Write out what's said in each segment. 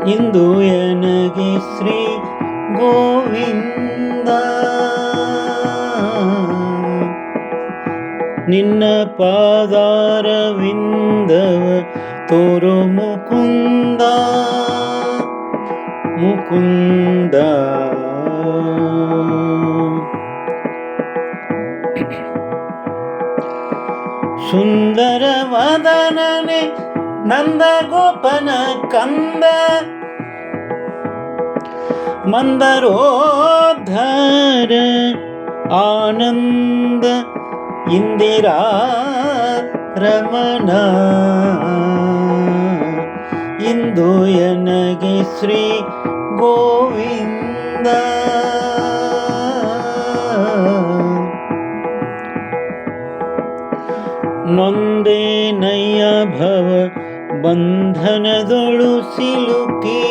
ಇಂದು ಎನಗೆ ಶ್ರೀ ಗೋವಿಂದ ನಿನ್ನ ಪಾದಾರವಿಂದವ ತೋರು ಮುಕುಂದ ಮುಕುಂದ. ಸುಂದರ ವದನನೆ ನಂದ ಗೋಪನ ಕಂದ ಮಂದರೋದ್ಧರ ಆನಂದ ಇಂದಿರಾ ರಮಣ. ಇಂದು ಎನಗೆ ಶ್ರೀ ಗೋವಿಂದ ನೊಂದೇ ನಯ್ಯ ಭವ ಬಂಧನದೊಳು ಸಿಲುಕಿ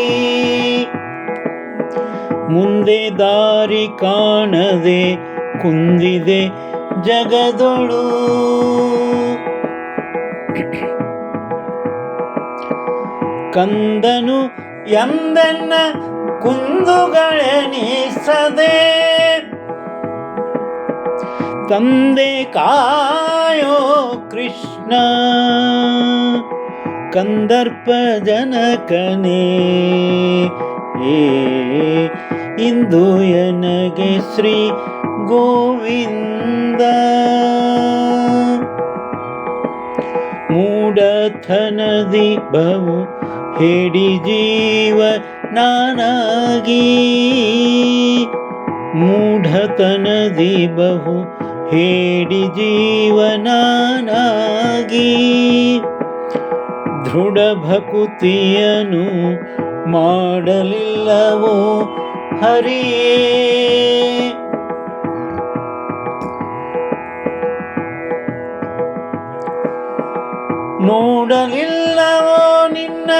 ಮುಂದೆ ದಾರಿ ಕಾಣದೆ ಕುಂದಿದೆ ಜಗದೊಳು. ಕಂದನು ಎಂದೆನ್ನ ಕುಂದುಗಳೆನಿಸದೆ ತಂದೆ ಕಾಯೋ ಕೃಷ್ಣ ಕಂದರ್ಪ ಜನಕನೇ. ಇಂದು ಎನಗೆ ಶ್ರೀ ಗೋವಿಂದ ಮೂಢತನದಿ ಬಹು ಹೇಡಿ ಜೀವ ನಾನಾಗಿ ಮೂಢತನದಿ ಬಹು ಹೇಡಿ ಜೀವನಾನಾಗಿ ದೃಢ ಭಕುತಿಯನು ಮಾಡಲಿಲ್ಲವೋ ಹರಿಯೇ. ನೋಡಲಿಲ್ಲವೋ ನಿನ್ನ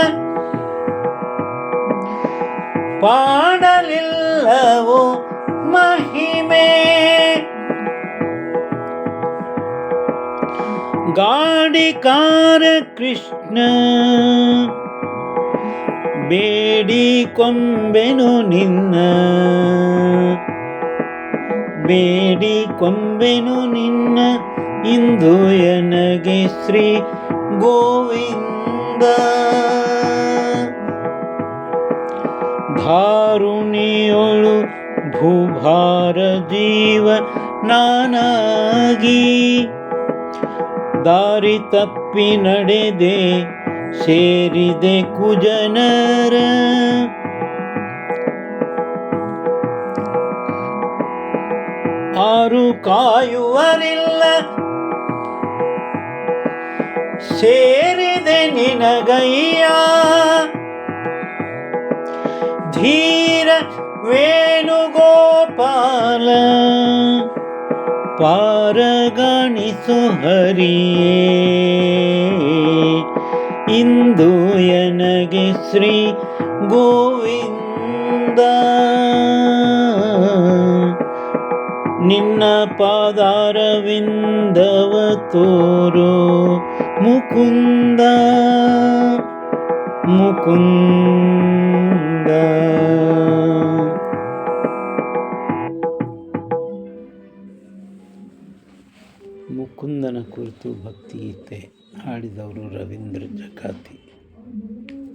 ಪಾಡಲಿಲ್ಲವೋ ಮಹಿಮೆ. ಗಾಡಿಕಾರ ಕೃಷ್ಣ ಬೇಡಿ ಕೊಂಬೆನು ನಿನ್ನ ಬೇಡಿ ಕೊಂಬೆನು ನಿನ್ನ. ಇಂದು ಎನಗೆ ಶ್ರೀ ಗೋವಿಂದ ಧಾರುಣಿಯೊಳು ಭೂಭಾರ ಜೀವ ನಾನಾಗಿ ದಾರಿ ತಪ್ಪಿ ನಡೆದೆ ಸೇರಿದೆ ಕುಜನರ. ಆರು ಕಾಯುವರಿಲ್ಲ ಸೇರಿದೆ ನಿನಗಯ್ಯ ಧೀರ ವೇಣುಗೋಪಾಲ ಪಾರಗಾಣಿಸು ಹರಿಯೇ. ಇಂದು ಎನಗೆ ಶ್ರೀ ಗೋವಿಂದ ನಿನ್ನ ಪಾದಾರವಿಂದವ ತೋರೋ ಮುಕುಂದ ಮುಕುಂದ. ಮುಕುಂದನ ಕುರಿತು ಭಕ್ತಿಗೀತೆ ಹಾಡಿದವರು ರವೀಂದ್ರ ಜಕಾತಿ.